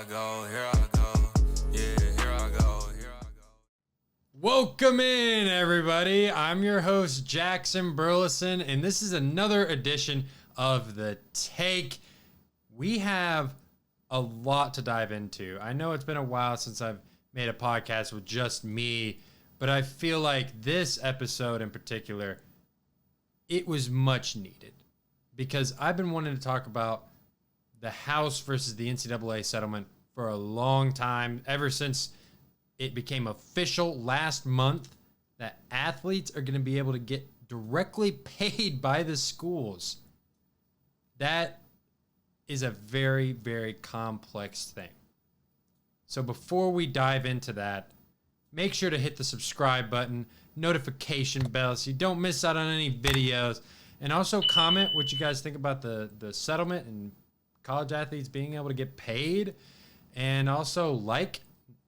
I go, here I go. Yeah, here I go, here I go. Welcome in, everybody. I'm your host, Jackson Burleson, and this is another edition of The Take. We have a lot to dive into. I know it's been a while since I've made a podcast with just me, but I feel like this episode in particular, it was much needed because I've been wanting to talk about the House versus the NCAA settlement for a long time, ever since it became official last month that athletes are going to be able to get directly paid by the schools. That is a very, very complex thing. So before we dive into that, make sure to hit the subscribe button, notification bell so you don't miss out on any videos, and also comment what you guys think about the settlement and college athletes being able to get paid, and also like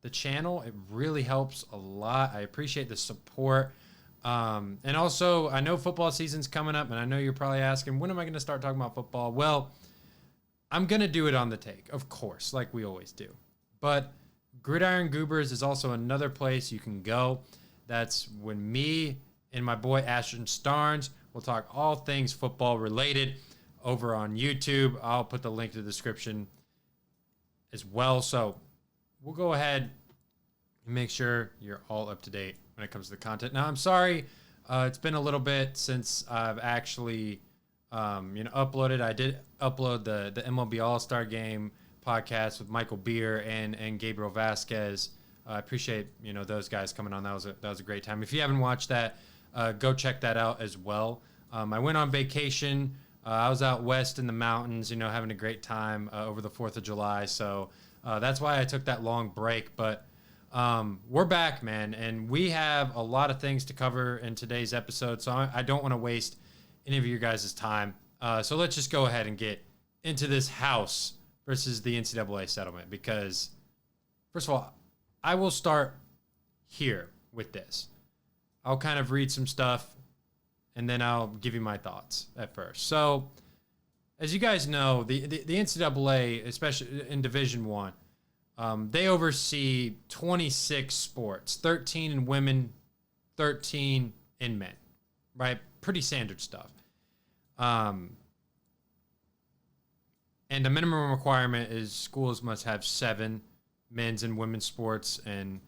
the channel. It really helps a lot. I appreciate the support. And also, I know football season's coming up, and I know you're probably asking, when am I going to start talking about football? Well, I'm going to do it on The Take, of course, like we always do. But Gridiron Goobers is also another place you can go. That's when me and my boy Ashton Starnes will talk all things football related over on YouTube. I'll put the link to the description as well. So we'll go ahead and make sure you're all up to date when it comes to the content. Now, I'm sorry, it's been a little bit since I've actually, uploaded. I did upload the MLB All-Star Game podcast with Michael Beer and Gabriel Vasquez. I appreciate, those guys coming on. That was a great time. If you haven't watched that, go check that out as well. I went on vacation. I was out west in the mountains, having a great time over the 4th of July. So that's why I took that long break. But we're back, man. And we have a lot of things to cover in today's episode. So I don't want to waste any of your guys' time. So let's just go ahead and get into this House versus the NCAA settlement. Because, first of all, I will start here with this. I'll kind of read some stuff, and then I'll give you my thoughts at first. So, as you guys know, the NCAA, especially in Division I, they oversee 26 sports, 13 in women, 13 in men, right? Pretty standard stuff. And the minimum requirement is schools must have 7 men's and women's sports and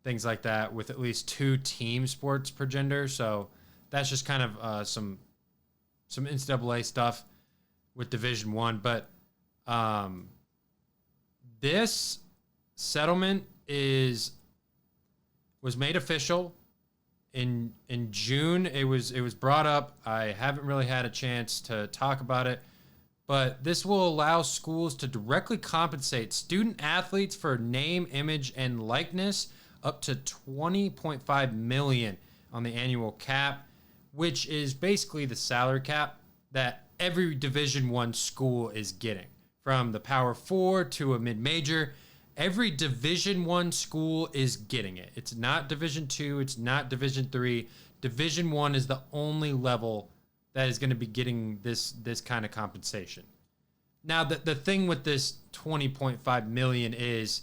things like that, with at least 2 team sports per gender. So that's just kind of some NCAA stuff with Division I. But this settlement was made official in June. It was brought up. I haven't really had a chance to talk about it, but this will allow schools to directly compensate student athletes for name, image, and likeness up to $20.5 million on the annual cap, which is basically the salary cap that every Division I school is getting. From the Power 4 to a mid-major, every Division I school is getting it. It's not Division II, it's not Division III. Division I is the only level that is going to be getting this kind of compensation. Now, the thing with this $20.5 million is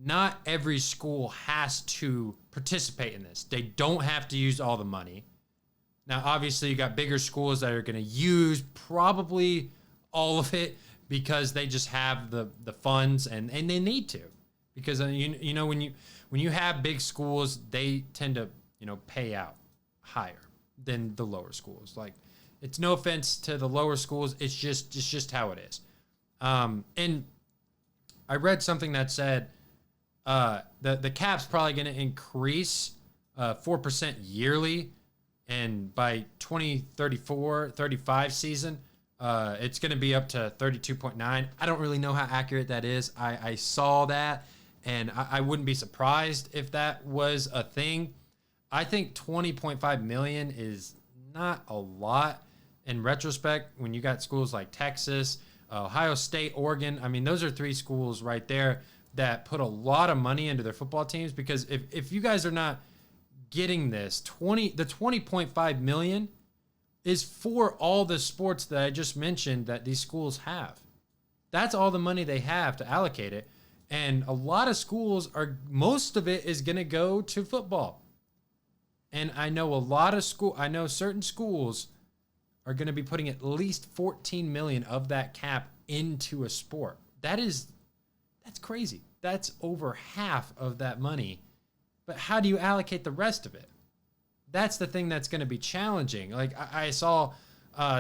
not every school has to participate in this. They don't have to use all the money. Now, obviously, you got bigger schools that are going to use probably all of it because they just have the funds and they need to. Because when you have big schools, they tend to pay out higher than the lower schools. Like, it's no offense to the lower schools. It's just how it is. And I read something that said the cap's probably going to increase 4% yearly, and by 2034-35 season, it's going to be up to 32.9. I don't really know how accurate that is. I saw that, and I wouldn't be surprised if that was a thing. I think $20.5 million is not a lot in retrospect when you got schools like Texas, Ohio State, Oregon. I mean, those are 3 schools right there that put a lot of money into their football teams, because if you guys are not getting this, the $20.5 million is for all the sports that I just mentioned that these schools have. That's all the money they have to allocate it. And a lot of schools most of it is going to go to football. And I know certain schools are going to be putting at least 14 million of that cap into a sport. That's crazy. That's over half of that money. But how do you allocate the rest of it? That's the thing that's going to be challenging. Like I saw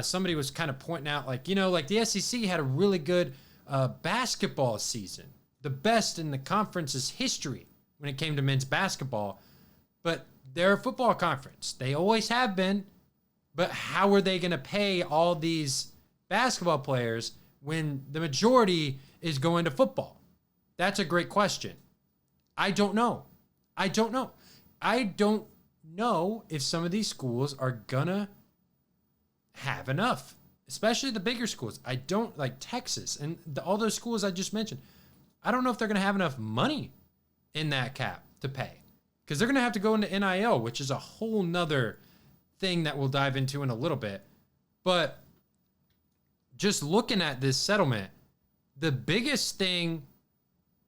somebody was kind of pointing out, like the SEC had a really good basketball season, the best in the conference's history when it came to men's basketball. But they're a football conference. They always have been. But how are they going to pay all these basketball players when the majority is going to football? That's a great question. I don't know. I don't know if some of these schools are going to have enough, especially the bigger schools. I don't like Texas and all those schools I just mentioned. I don't know if they're going to have enough money in that cap to pay, because they're going to have to go into NIL, which is a whole nother thing that we'll dive into in a little bit. But just looking at this settlement, the biggest thing,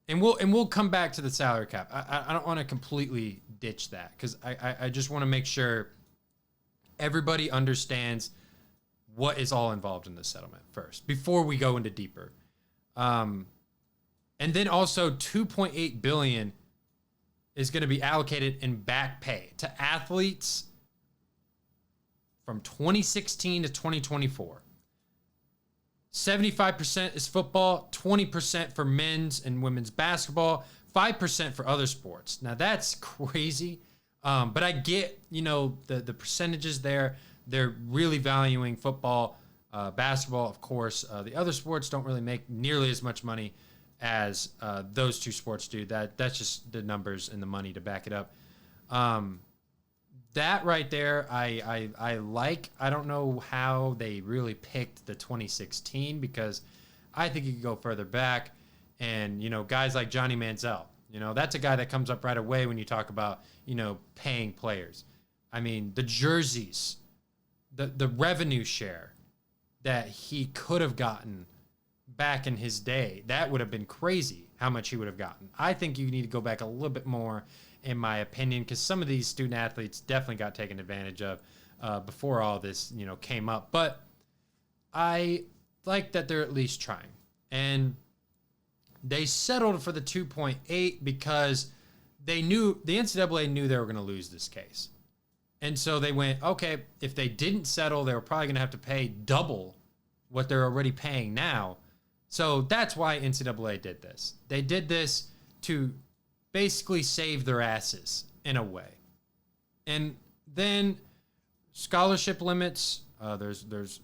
and we'll come back to the salary cap. I don't want to completely ditch that, because I just want to make sure everybody understands what is all involved in this settlement first before we go into deeper. And then also $2.8 billion is going to be allocated in back pay to athletes from 2016 to 2024. 75% is football, 20% for men's and women's basketball, 5% for other sports. Now that's crazy, but I get the percentages there. They're really valuing football, basketball, of course. The other sports don't really make nearly as much money as those two sports do. That's just the numbers and the money to back it up. That right there, I like. I don't know how they really picked the 2016, because I think you could go further back. And, guys like Johnny Manziel, that's a guy that comes up right away when you talk about, paying players. I mean, the jerseys, the revenue share that he could have gotten back in his day, that would have been crazy how much he would have gotten. I think you need to go back a little bit more, in my opinion, because some of these student athletes definitely got taken advantage of before all this, came up. But I like that they're at least trying. And they settled for the 2.8 because the NCAA knew they were going to lose this case. And so they went, okay, if they didn't settle, they were probably going to have to pay double what they're already paying now. So that's why NCAA did this. They did this to basically save their asses in a way. And then scholarship limits, there's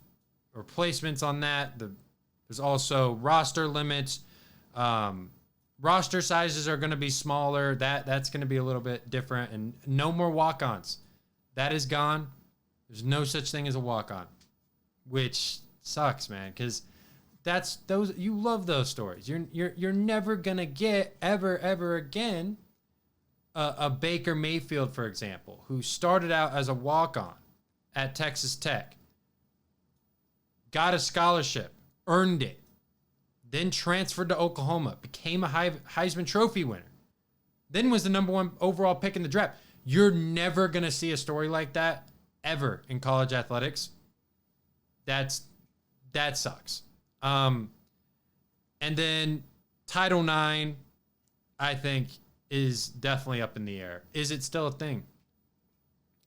replacements on that. There's also roster limits. Roster sizes are going to be smaller. That's going to be a little bit different. And no more walk-ons. That is gone. There's no such thing as a walk-on, which sucks, man, because you love those stories. You're never gonna get ever again a Baker Mayfield, for example, who started out as a walk-on at Texas Tech, got a scholarship, earned it, then transferred to Oklahoma, became a Heisman Trophy winner, then was the number 1 overall pick in the draft. You're never gonna see a story like that ever in college athletics. That sucks. And then Title IX, I think, is definitely up in the air. Is it still a thing?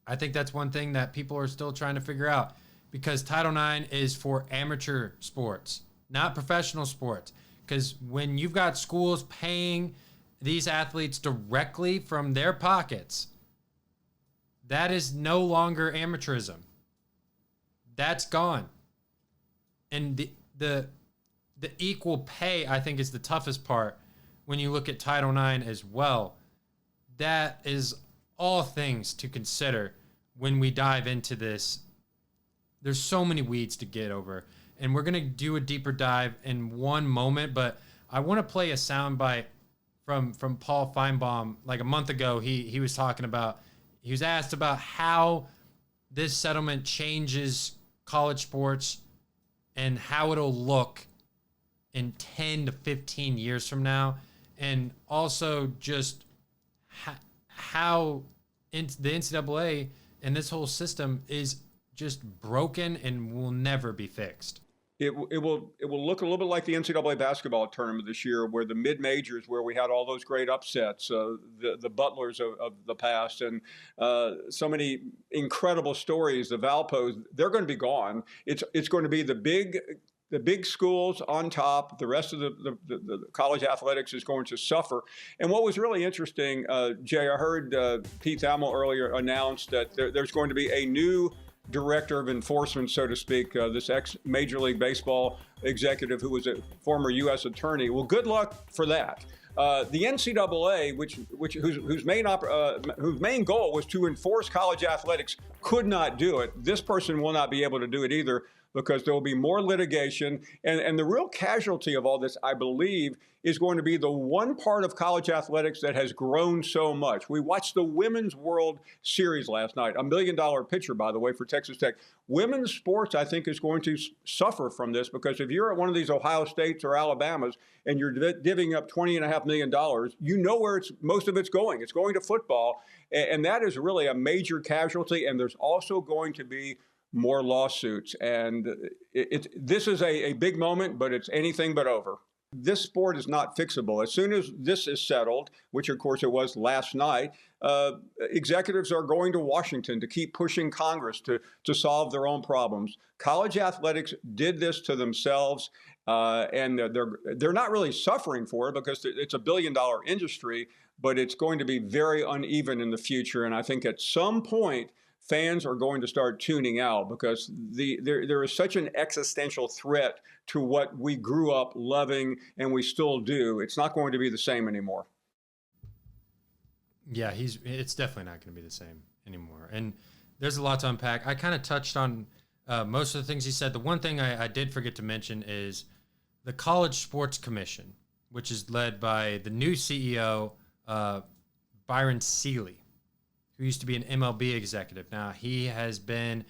I think that's one thing that people are still trying to figure out, because Title IX is for amateur sports, not professional sports. Because when you've got schools paying these athletes directly from their pockets, that is no longer amateurism. That's gone. And the equal pay, I think, is the toughest part when you look at Title IX as well. That is all things to consider when we dive into this. There's so many weeds to get over, and we're going to do a deeper dive in one moment, but I want to play a soundbite from Paul Feinbaum. Like a month ago, he was talking about, he was asked about how this settlement changes college sports and how it'll look in 10 to 15 years from now. and also just how the NCAA and this whole system is just broken and will never be fixed. It will look a little bit like the NCAA basketball tournament this year, where the mid majors, where we had all those great upsets, the Butlers of the past, and so many incredible stories. The Valpos, they're going to be gone. It's going to be the big schools on top. The rest of the college athletics is going to suffer. And what was really interesting, Jay, I heard Pete Thamel earlier announce that there's going to be a new director of enforcement, so to speak, this ex-Major League Baseball executive who was a former U.S. attorney. Well, good luck for that. The NCAA, whose main goal was to enforce college athletics, could not do it. This person will not be able to do it either, because there will be more litigation. And the real casualty of all this, I believe, is going to be the one part of college athletics that has grown so much. We watched the Women's World Series last night, $1 million pitcher, by the way, for Texas Tech. Women's sports, I think, is going to suffer from this, because if you're at one of these Ohio States or Alabamas and you're divvying up $20.5 million, you know where most of it's going. It's going to football. And that is really a major casualty. And there's also going to be more lawsuits. And this is a big moment, but it's anything but over. This sport is not fixable. As soon as this is settled, which of course it was last night, executives are going to Washington to keep pushing Congress to solve their own problems. College athletics did this to themselves, and they're not really suffering for it, because it's $1 billion industry, but it's going to be very uneven in the future. And I think at some point, fans are going to start tuning out, because there is such an existential threat to what we grew up loving and we still do. It's not going to be the same anymore. Yeah, it's definitely not going to be the same anymore. And there's a lot to unpack. I kind of touched on most of the things he said. The one thing I did forget to mention is the College Sports Commission, which is led by the new CEO, Byron Seeley, who used to be an MLB executive. Now, he has been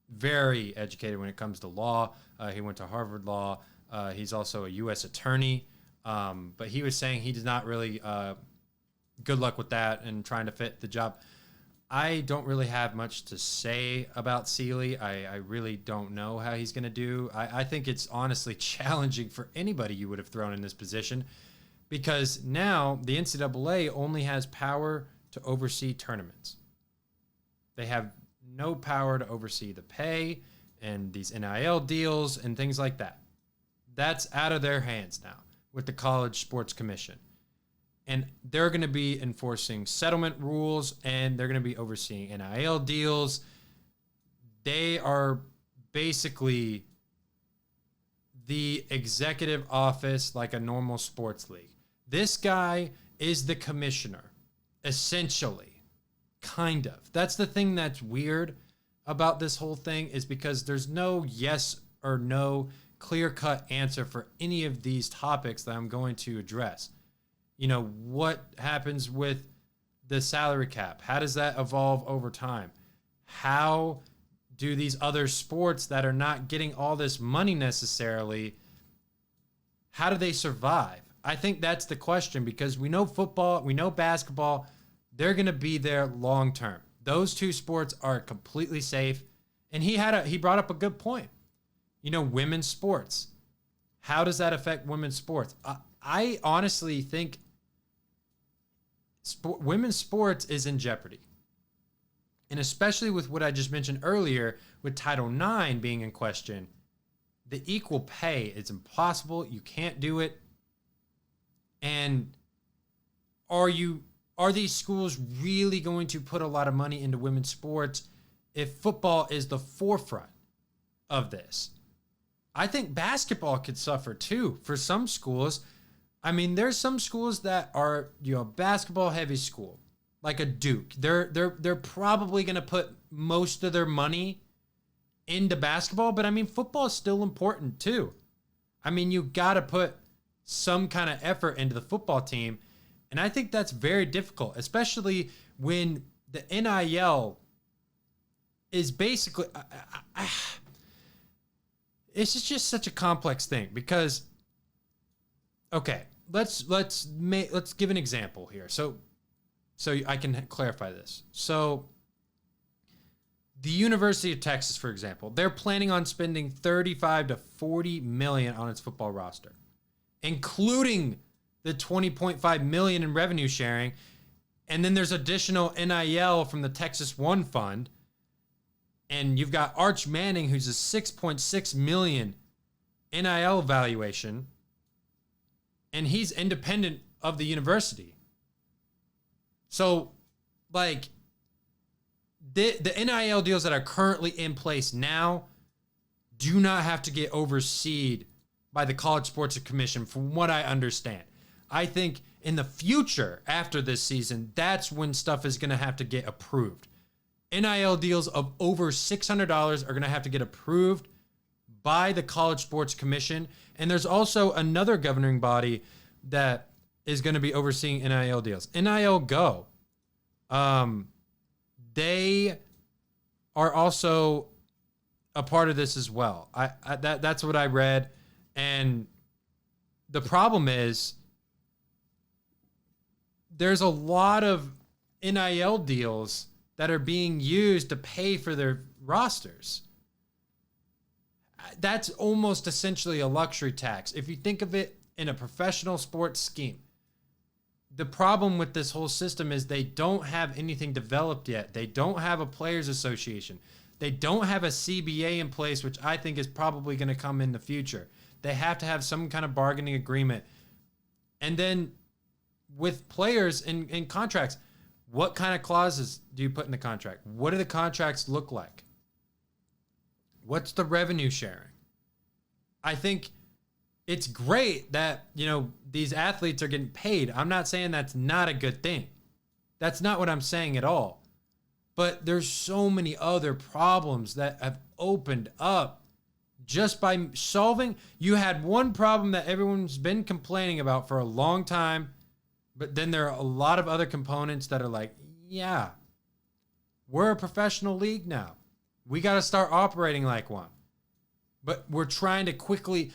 very educated when it comes to law. He went to Harvard Law. He's also a U.S. attorney. But he was saying he did not really good luck with that and trying to fit the job. I don't really have much to say about Seeley. I really don't know how he's going to do. I think it's honestly challenging for anybody you would have thrown in this position, because now the NCAA only has power to oversee tournaments. They have no power to oversee the pay and these NIL deals and things like that. That's out of their hands now with the College Sports Commission. And they're going to be enforcing settlement rules, and they're going to be overseeing NIL deals. They are basically the executive office like a normal sports league. This guy is the commissioner, essentially. Kind of. That's the thing that's weird about this whole thing, is because there's no yes or no clear-cut answer for any of these topics that I'm going to address. You know, what happens with the salary cap? How does that evolve over time? How do these other sports that are not getting all this money necessarily, how do they survive? I think that's the question, because we know football, we know basketball, they're going to be there long term. Those two sports are completely safe. And he brought up a good point. You know, women's sports. How does that affect women's sports? I honestly think women's sports is in jeopardy. And especially with what I just mentioned earlier, with Title IX being in question, the equal pay is impossible. You can't do it. And are these schools really going to put a lot of money into women's sports if football is the forefront of this? I think basketball could suffer too for some schools. I mean, there's some schools that are, basketball heavy school, like a Duke. They're probably going to put most of their money into basketball, but I mean, football is still important too. I mean, you got to put some kind of effort into the football team. And I think that's very difficult, especially when the NIL is basically, it's just such a complex thing, because okay, let's give an example here. So I can clarify this. So the University of Texas, for example, they're planning on spending 35 to 40 million on its football roster, including the 20.5 million in revenue sharing. And then there's additional NIL from the Texas One Fund. And you've got Arch Manning, who's a 6.6 million NIL valuation. And he's independent of the university. So, like, the NIL deals that are currently in place now do not have to get overseen by the College Sports Commission, from what I understand. I think in the future, after this season, that's when stuff is going to have to get approved. NIL deals of over $600 are going to have to get approved by the College Sports Commission. And there's also another governing body that is going to be overseeing NIL deals. NIL Go. They are also a part of this as well. That's what I read. And the problem is there's a lot of NIL deals that are being used to pay for their rosters. That's almost essentially a luxury tax. If you think of it in a professional sports scheme, the problem with this whole system is they don't have anything developed yet. They don't have a players association. They don't have a CBA in place, which I think is probably going to come in the future. They have to have some kind of bargaining agreement. And then with players in contracts, what kind of clauses do you put in the contract? What do the contracts look like? What's the revenue sharing? I think it's great that, these athletes are getting paid. I'm not saying that's not a good thing. That's not what I'm saying at all. But there's so many other problems that have opened up just by solving. You had one problem that everyone's been complaining about for a long time, but then there are a lot of other components that are like, yeah, we're a professional league now. We got to start operating like one. But we're trying to quickly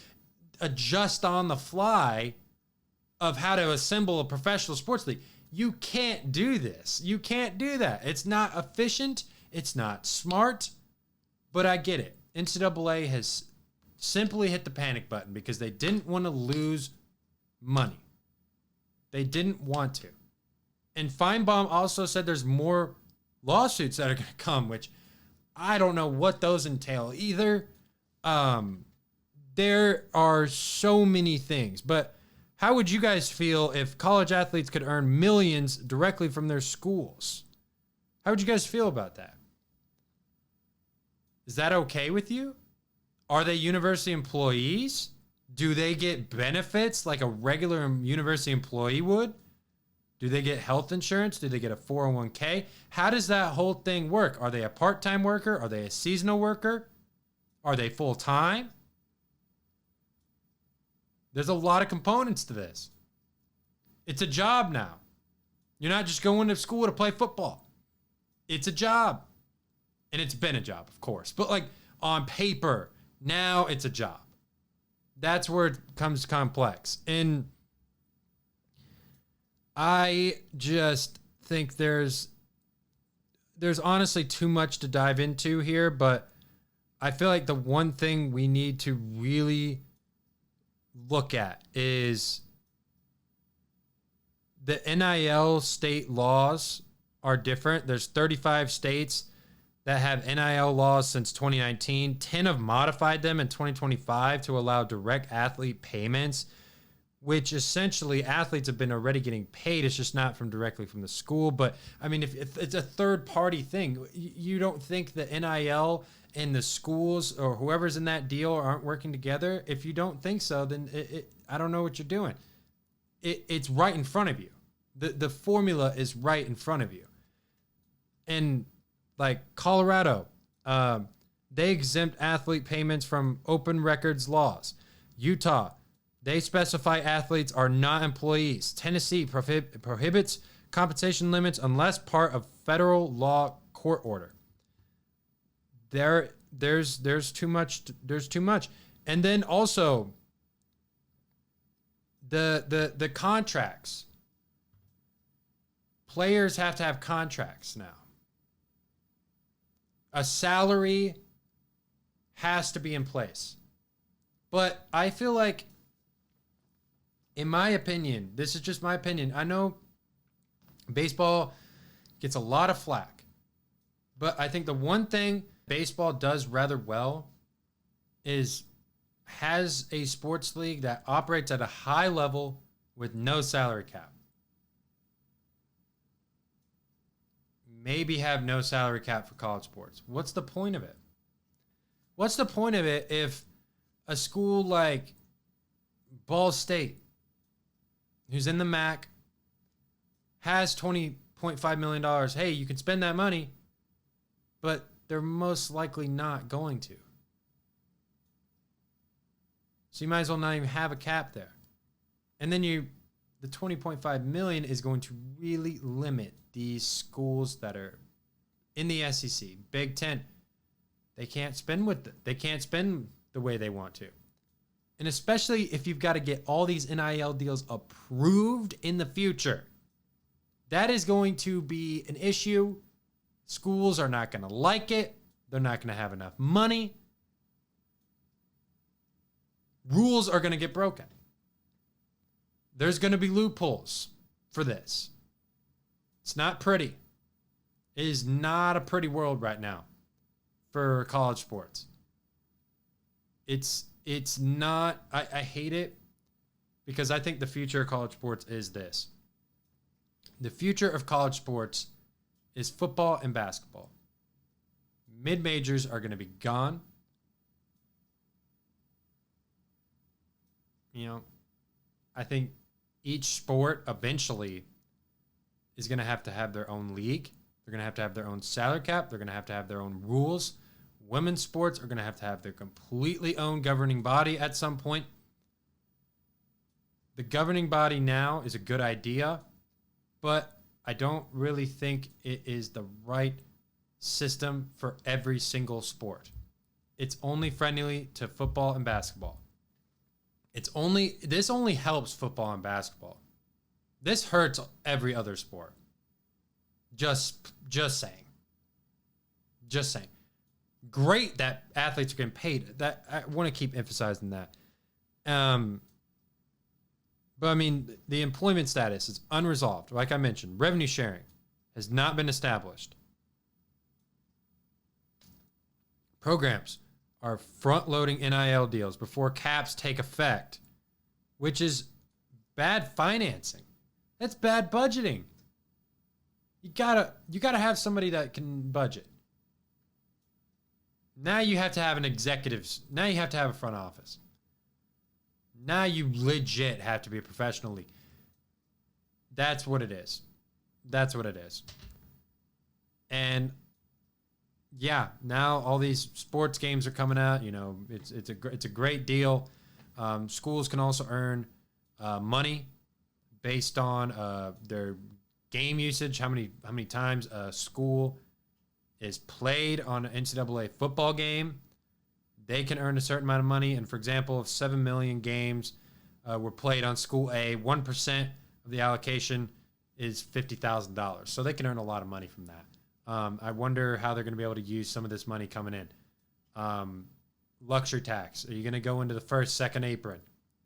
adjust on the fly of how to assemble a professional sports league. You can't do this. You can't do that. It's not efficient. It's not smart. But I get it. NCAA has simply hit the panic button because they didn't want to lose money. They didn't want to. And Feinbaum also said there's more lawsuits that are going to come, which I don't know what those entail either. There are so many things. But how would you guys feel if college athletes could earn millions directly from their schools? How would you guys feel about that? Is that okay with you? Are they university employees? Do they get benefits like a regular university employee would? Do they get health insurance? Do they get a 401k? How does that whole thing work? Are they a part-time worker? Are they a seasonal worker? Are they full-time? There's a lot of components to this. It's a job now. You're not just going to school to play football. It's a job. And it's been a job, of course. But like on paper, now it's a job. That's where it becomes complex. And I just think there's honestly too much to dive into here, but I feel like the one thing we need to really look at is the NIL state laws are different. There's 35 states that have NIL laws since 2019. 10 have modified them in 2025 to allow direct athlete payments, which essentially athletes have been already getting paid. It's just not directly from the school. But I mean, if it's a third party thing, you don't think the NIL and the schools or whoever's in that deal aren't working together? If you don't think so, then I don't know what you're doing. It's right in front of you. The formula is right in front of you. And like Colorado, they exempt athlete payments from open records laws. Utah, they specify athletes are not employees. Tennessee prohibits compensation limits unless part of federal law court order. There's too much. There's too much. And then also The contracts. Players have to have contracts now. A salary has to be in place. But I feel like, in my opinion, this is just my opinion. I know baseball gets a lot of flack. But I think the one thing baseball does rather well is has a sports league that operates at a high level with no salary cap. Maybe have no salary cap for college sports. What's the point of it? What's the point of it if a school like Ball State, who's in the MAC, has $20.5 million, hey, you can spend that money, but they're most likely not going to. So you might as well not even have a cap there. And then the $20.5 million is going to really limit these schools that are in the SEC, Big Ten. They can't spend the way they want to. And especially if you've got to get all these NIL deals approved in the future. That is going to be an issue. Schools are not going to like it. They're not going to have enough money. Rules are going to get broken. There's going to be loopholes for this. It's not pretty. It is not a pretty world right now for college sports. It's not, I hate it because I think the future of college sports is this. The future of college sports is football and basketball. Mid-majors are going to be gone. You know, I think each sport eventually is going to have their own league. They're going to have their own salary cap. They're going to have their own rules. Women's sports are going to have their completely own governing body at some point. The governing body now is a good idea, but I don't really think it is the right system for every single sport. It's only friendly to football and basketball. This only helps football and basketball. This hurts every other sport. Just saying. Just saying. Great that athletes are getting paid. That I want to keep emphasizing that. But I mean, the employment status is unresolved. Like I mentioned, revenue sharing has not been established. Programs are front-loading NIL deals before caps take effect, which is bad financing. That's bad budgeting. You gotta have somebody that can budget. Now you have to have an executives. Now you have to have a front office. Now you legit have to be a professional league. That's what it is. That's what it is. And yeah, now all these sports games are coming out. You know, it's a great deal. Schools can also earn money based on their game usage. How many times a school is played on an NCAA football game. They can earn a certain amount of money. And for example, if 7 million games were played on school A, 1% of the allocation is $50,000. So they can earn a lot of money from that. I wonder how they're going to be able to use some of this money coming in. Luxury tax. Are you going to go into the first, second apron?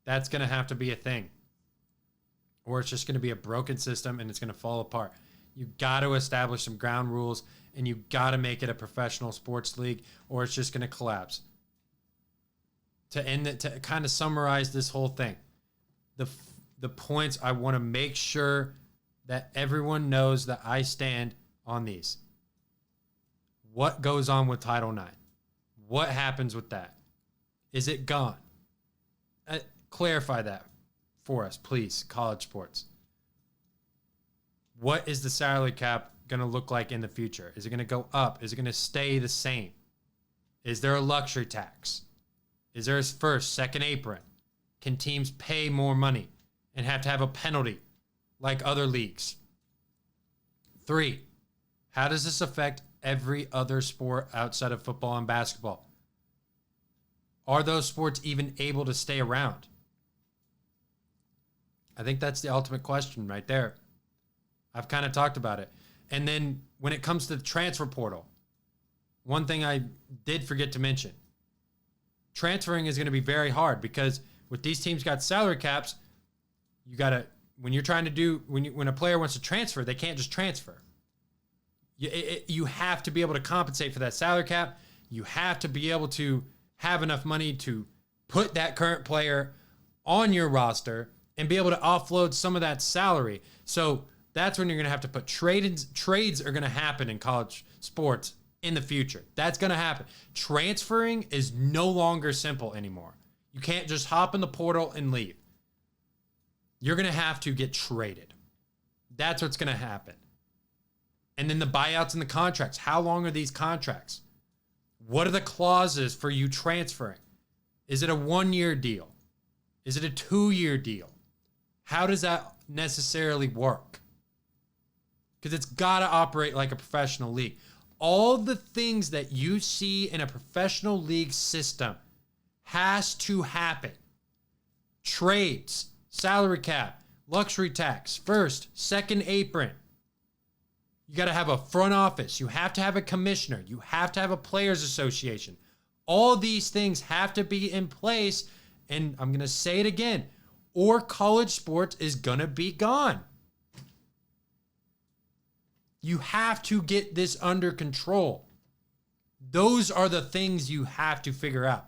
That's going to have to be a thing. Or it's just going to be a broken system and it's going to fall apart. You got to establish some ground rules and you got to make it a professional sports league or it's just going to collapse. To kind of summarize this whole thing, the points I want to make sure that everyone knows that I stand on these. What goes on with Title IX? What happens with that? Is it gone? Clarify that for us, please, college sports. What is the salary cap going to look like in the future? Is it going to go up? Is it going to stay the same? Is there a luxury tax? Is there a first, second apron? Can teams pay more money and have to have a penalty like other leagues? 3, how does this affect every other sport outside of football and basketball? Are those sports even able to stay around? I think that's the ultimate question right there. I've kind of talked about it. And then when it comes to the transfer portal, one thing I did forget to mention, transferring is going to be very hard because with these teams got salary caps, you got to, when you're trying to do, when a player wants to transfer, they can't just transfer. You have to be able to compensate for that salary cap. You have to be able to have enough money to put that current player on your roster and be able to offload some of that salary. So that's when you're going to have to put trades. Trades are going to happen in college sports in the future. That's going to happen. Transferring is no longer simple anymore. You can't just hop in the portal and leave. You're going to have to get traded. That's what's going to happen. And then the buyouts and the contracts. How long are these contracts? What are the clauses for you transferring? Is it a 1-year deal? Is it a 2-year deal? How does that necessarily work? Because it's got to operate like a professional league. All the things that you see in a professional league system has to happen. Trades, salary cap, luxury tax, first, second apron. You got to have a front office. You have to have a commissioner. You have to have a players association. All these things have to be in place. And I'm going to say it again, or college sports is going to be gone. You have to get this under control. Those are the things you have to figure out.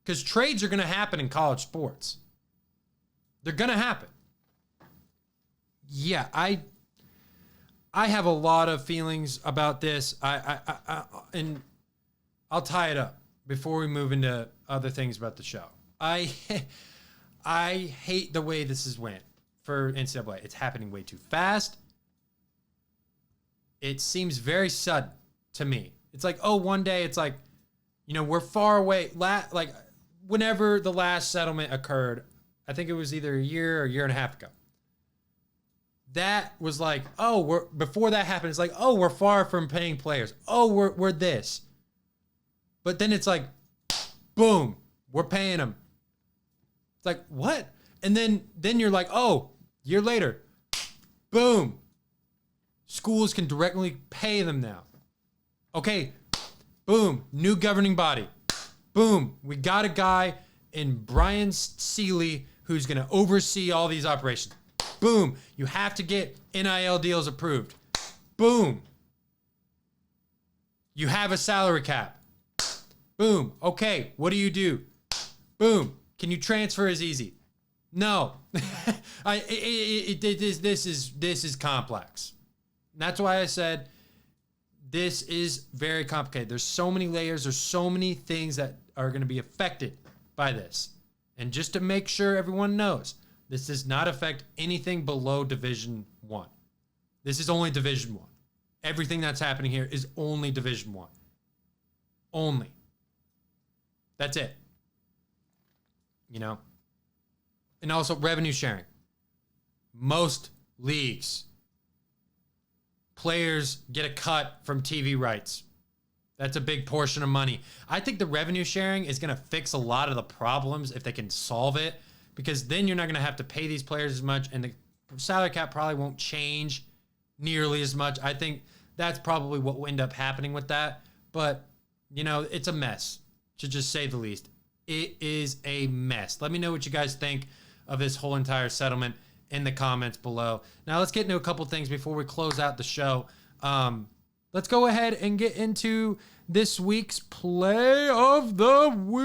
Because trades are going to happen in college sports. They're going to happen. Yeah, I have a lot of feelings about this. And I'll tie it up before we move into other things about the show. I hate the way this has went for NCAA. It's happening way too fast. It seems very sudden to me. It's like, oh, one day it's like, we're far away. Like whenever the last settlement occurred, I think it was either a year or a year and a half ago. That was like, oh, before that happened, it's like, oh, we're far from paying players. Oh, we're this. But then it's like, boom, we're paying them. It's like, what? And then you're like, oh, year later, boom. Schools can directly pay them now. Okay, boom, new governing body. Boom, we got a guy in Brian Seeley who's going to oversee all these operations. Boom, you have to get NIL deals approved. Boom. You have a salary cap. Boom, okay, what do you do? Boom, can you transfer as easy? No. This is complex. And that's why I said this is very complicated. There's so many layers. There's so many things that are going to be affected by this. And just to make sure everyone knows, this does not affect anything below Division 1. This is only Division 1. Everything that's happening here is only Division 1. Only. That's it. And also revenue sharing. Most leagues, players get a cut from TV rights. That's a big portion of money. I think the revenue sharing is going to fix a lot of the problems if they can solve it, because then you're not going to have to pay these players as much, and the salary cap probably won't change nearly as much. I think that's probably what will end up happening with that. But, it's a mess, to just say the least. It is a mess. Let me know what you guys think of this whole entire settlement in the comments below. Now let's get into a couple things before we close out the show. Let's go ahead and get into this week's play of the week.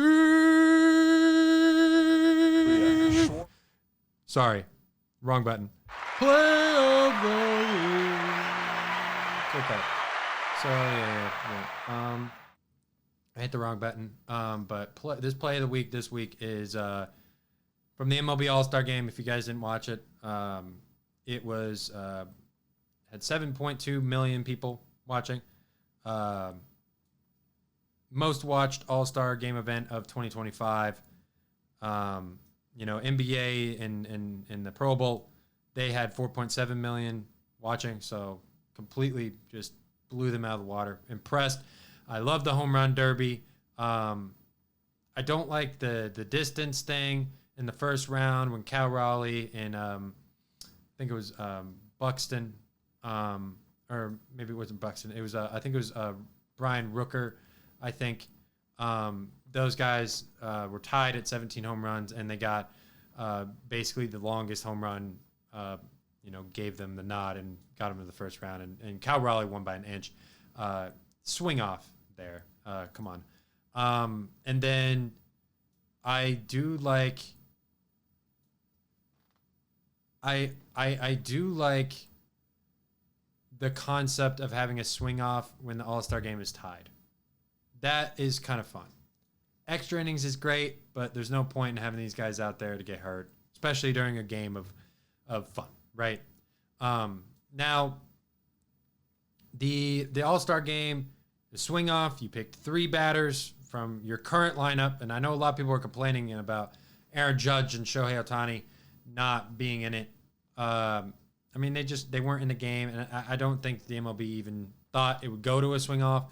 Sorry, wrong button. Play of the week. It's okay. So yeah. I hit the wrong button. But this play of the week this week is from the MLB All-Star Game. If you guys didn't watch it, it was had 7.2 million people watching. Most watched All-Star Game event of 2025. NBA and the Pro Bowl, they had 4.7 million watching, so completely just blew them out of the water. Impressed. I love the home run derby. I don't like the distance thing. in the first round when Cal Raleigh and I think it was Buxton, or maybe it wasn't Buxton. It was I think it was Brian Rooker. I think those guys were tied at 17 home runs, and they got basically the longest home run. Gave them the nod and got them to the first round. And Cal Raleigh won by an inch. Swing off there. Come on. And then I do like. I do like the concept of having a swing off when the All-Star game is tied. That is kind of fun. Extra innings is great, but there's no point in having these guys out there to get hurt, especially during a game of fun, right? Now, the All-Star game, the swing off, you picked 3 batters from your current lineup, and I know a lot of people are complaining about Aaron Judge and Shohei Ohtani not being in it. I mean, they weren't in the game, and I don't think the MLB even thought it would go to a swing off.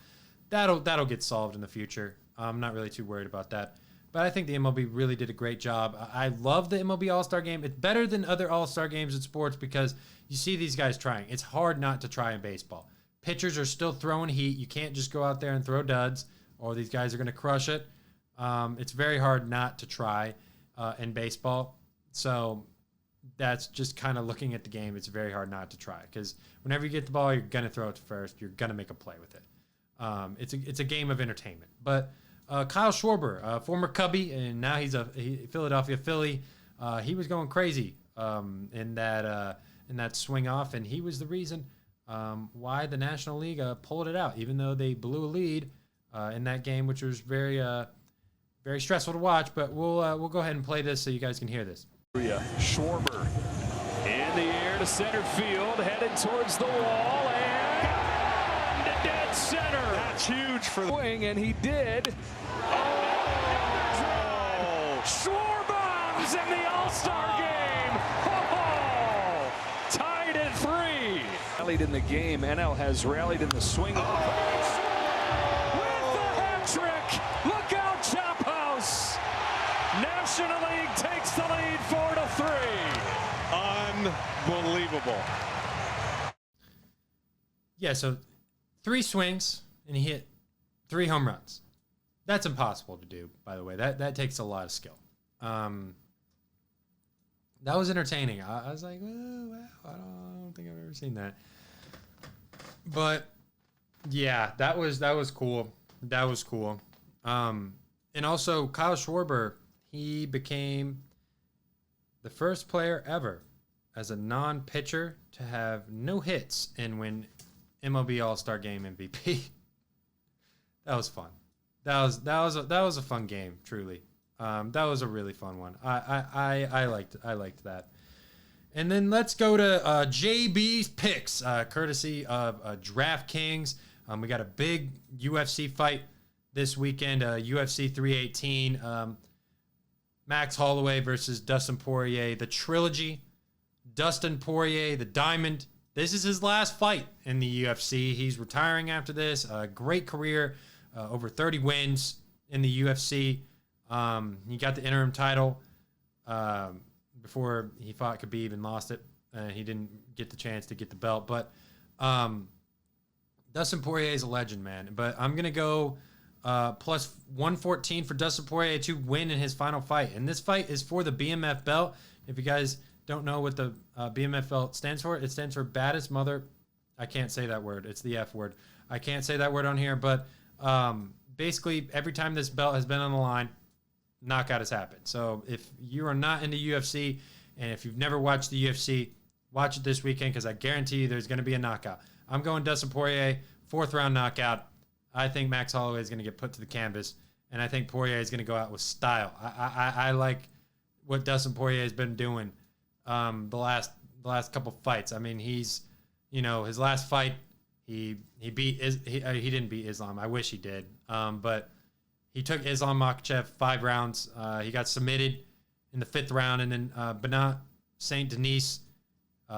That'll get solved in the future. I'm not really too worried about that. But I think the MLB really did a great job. I love the MLB All-Star Game. It's better than other All-Star Games in sports because you see these guys trying. It's hard not to try in baseball. Pitchers are still throwing heat. You can't just go out there and throw duds, or these guys are going to crush it. It's very hard not to try in baseball. So that's just kind of looking at the game. It's very hard not to try because whenever you get the ball, you're going to throw it to first. You're going to make a play with it. It's a game of entertainment. But Kyle Schwarber, former Cubby, and now he's a Philadelphia Philly. He was going crazy in that swing off, and he was the reason why the National League pulled it out, even though they blew a lead in that game, which was very stressful to watch. But we'll go ahead and play this so you guys can hear this. Schwarber in the air to center field, headed towards the wall, and to dead center. That's huge for the wing, and he did. Oh! Schwarber's in the All-Star game. Oh! Tied at 3. Rallied in the game. NL has rallied in the swing. With the hat trick. Look out, Chop House. National League takes the lead 4-3. Unbelievable. Yeah, so 3 swings and he hit 3 home runs. That's impossible to do, by the way. That takes a lot of skill. That was entertaining. I was like, oh, wow, I don't think I've ever seen that. But yeah, that was cool. That was cool. And also Kyle Schwarber, he became the first player ever as a non-pitcher to have no hits and win MLB All-Star Game MVP. That was fun. That was a fun game, truly. That was a really fun one. I liked that. And then let's go to JB's picks, courtesy of DraftKings. We got a big UFC fight this weekend, UFC 318. Max Holloway versus Dustin Poirier, the trilogy. Dustin Poirier, the Diamond. This is his last fight in the UFC. He's retiring after this. Great career, over 30 wins in the UFC. He got the interim title before he fought Khabib and lost it. He didn't get the chance to get the belt. But Dustin Poirier is a legend, man. But I'm going to go plus 114 for Dustin Poirier to win in his final fight. And this fight is for the BMF belt. If you guys don't know what the BMF belt stands for, it stands for baddest mother. I can't say that word. It's the F word. I can't say that word on here. But basically, every time this belt has been on the line, knockout has happened. So if you are not into UFC and if you've never watched the UFC, watch it this weekend because I guarantee you there's going to be a knockout. I'm going Dustin Poirier, 4th round knockout. I think Max Holloway is going to get put to the canvas, and I think Poirier is going to go out with style. I like what Dustin Poirier has been doing the last couple fights. I mean, he's, his last fight, he didn't beat Islam. I wish he did. But he took Islam Makhachev 5 rounds. He got submitted in the 5th round, and then Benat Saint Denis.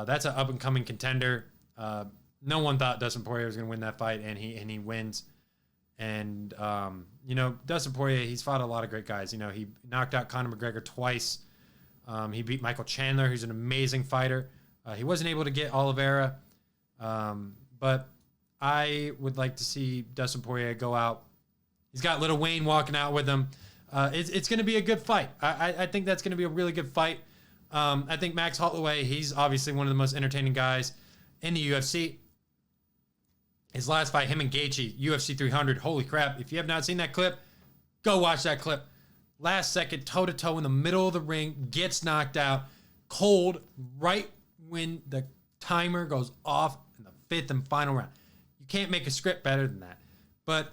That's an up and coming contender. No one thought Dustin Poirier was going to win that fight, and he wins. And Dustin Poirier, he's fought a lot of great guys. He knocked out Conor McGregor twice. He beat Michael Chandler, who's an amazing fighter. He wasn't able to get Oliveira, but I would like to see Dustin Poirier go out. He's got Little Wayne walking out with him. It's going to be a good fight. I think that's going to be a really good fight. I think Max Holloway, he's obviously one of the most entertaining guys in the UFC. His last fight, him and Gaethje, UFC 300. Holy crap. If you have not seen that clip, go watch that clip. Last second, toe-to-toe in the middle of the ring, gets knocked out, cold, right when the timer goes off in the fifth and final round. You can't make a script better than that. But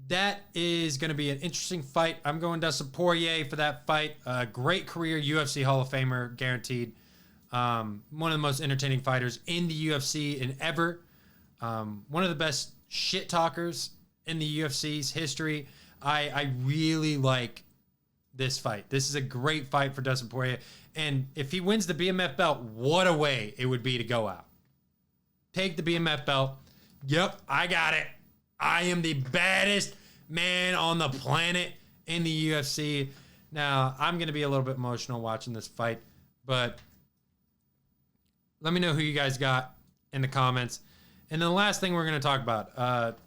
that is going to be an interesting fight. I'm going Dustin Poirier for that fight. Great career, UFC Hall of Famer, guaranteed. One of the most entertaining fighters in the UFC and ever. One of the best shit talkers in the UFC's history. I really like this fight. This is a great fight for Dustin Poirier. And if he wins the BMF belt, what a way it would be to go out. Take the BMF belt. Yep, I got it. I am the baddest man on the planet in the UFC. Now, I'm going to be a little bit emotional watching this fight, but let me know who you guys got in the comments. And then the last thing we're going to talk about,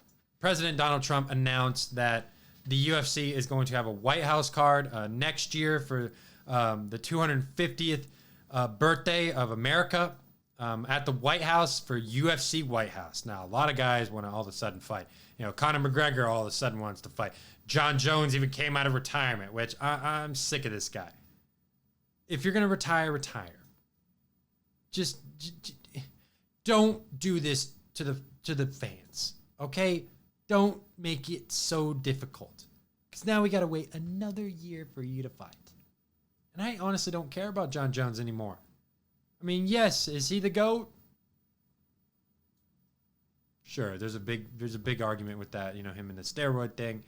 President Donald Trump announced that the UFC is going to have a White House card next year for the 250th birthday of America at the White House for UFC White House. Now, a lot of guys want to all of a sudden fight. You know, Conor McGregor all of a sudden wants to fight. John Jones even came out of retirement, which I'm sick of this guy. If you're going to retire, retire. Just don't do this to the fans, okay? Don't make it so difficult. Because now we got to wait another year for you to fight. And I honestly don't care about John Jones anymore. I mean, yes, is he the GOAT? Sure, there's a big argument with that, you know, him and the steroid thing.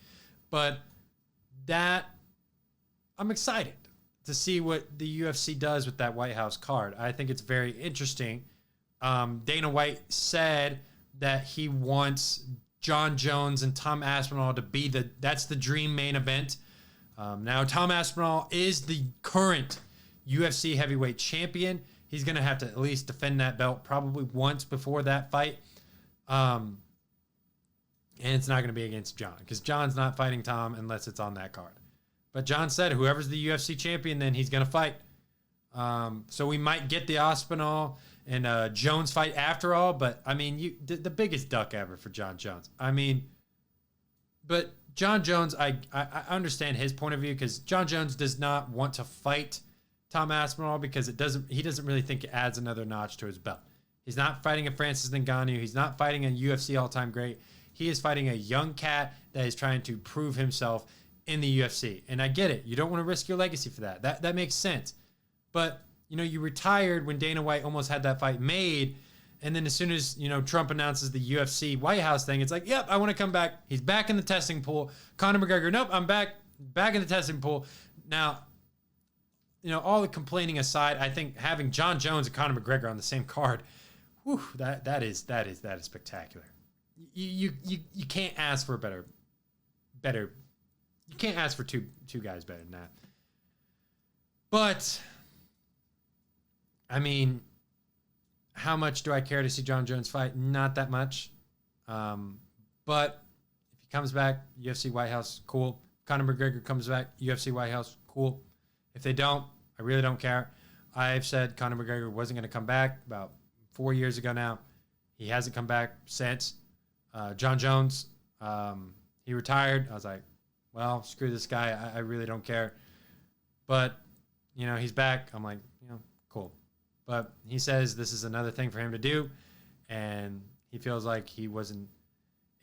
But that, I'm excited to see what the UFC does with that White House card. I think it's very interesting. Dana White said that he wants John Jones and Tom Aspinall to be that's the dream main event. Now, Tom Aspinall is the current UFC heavyweight champion. He's going to have to at least defend that belt probably once before that fight. And it's not going to be against John because John's not fighting Tom unless it's on that card. But John said whoever's the UFC champion, then he's going to fight. So we might get the Aspinall and Jones fight after all. But, I mean, the biggest duck ever for John Jones. I mean, but John Jones, I understand his point of view because John Jones does not want to fight Tom Aspinall because he doesn't really think it adds another notch to his belt. He's not fighting a Francis Ngannou. He's not fighting a UFC all-time great. He is fighting a young cat that is trying to prove himself in the UFC. And I get it. You don't want to risk your legacy for that. That makes sense. But, you know, you retired when Dana White almost had that fight made. And then as soon as, you know, Trump announces the UFC White House thing, it's like, yep, I want to come back. He's back in the testing pool. Conor McGregor, nope, I'm back in the testing pool. Now, you know, all the complaining aside, I think having John Jones and Conor McGregor on the same card, whew, that is spectacular. You can't ask for a better. You can't ask for two guys better than that. But I mean, how much do I care to see John Jones fight? Not that much. But if he comes back, UFC White House, cool. Conor McGregor comes back, UFC White House, cool. If they don't, I really don't care. I've said Conor McGregor wasn't going to come back about 4 years ago now. He hasn't come back since. John Jones, he retired. I was like, well, screw this guy. I really don't care. But, you know, he's back. I'm like, you know, cool. But he says this is another thing for him to do. And he feels like he wasn't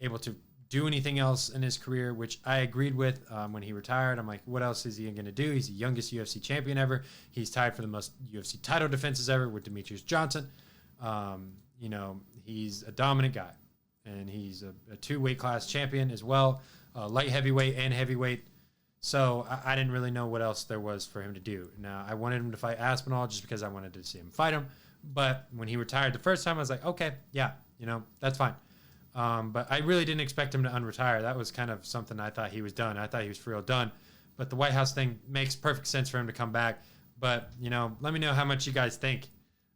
able to do anything else in his career, which I agreed with when he retired. I'm like, what else is he going to do? He's the youngest UFC champion ever. He's tied for the most UFC title defenses ever with Demetrius Johnson. You know, he's a dominant guy. And he's a two-weight class champion as well, light heavyweight and heavyweight. So I didn't really know what else there was for him to do. Now, I wanted him to fight Aspinall just because I wanted to see him fight him. But when he retired the first time, I was like, okay, yeah, you know, that's fine. But I really didn't expect him to unretire. That was kind of something I thought he was done. I thought he was for real done. But the White House thing makes perfect sense for him to come back. But, you know, let me know how much you guys think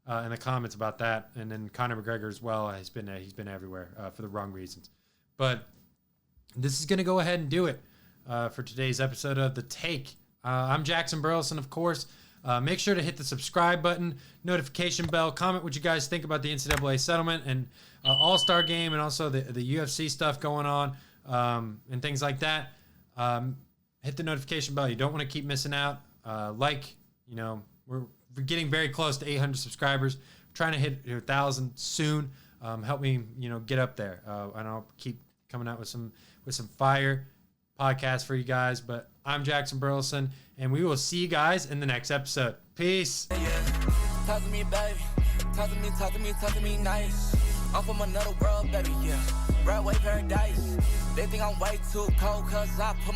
in the comments about that. And then Conor McGregor as well. He's been everywhere for the wrong reasons. But this is going to go ahead and do it for today's episode of The Take. I'm Jackson Burleson, of course. Make sure to hit the subscribe button, notification bell, comment what you guys think about the NCAA settlement and All-Star game, and also the UFC stuff going on and things like that. Hit the notification bell. You don't want to keep missing out. You know, we're getting very close to 800 subscribers. We're trying to hit 1,000 soon. Help me, you know, get up there. And I'll keep coming out with some fire podcasts for you guys. But I'm Jackson Burleson, and we will see you guys in the next episode. Peace. Talk to me, baby. Talk to me nice. I'm from another world, baby, yeah. Red way paradise. They think I'm way too cold, cause I put my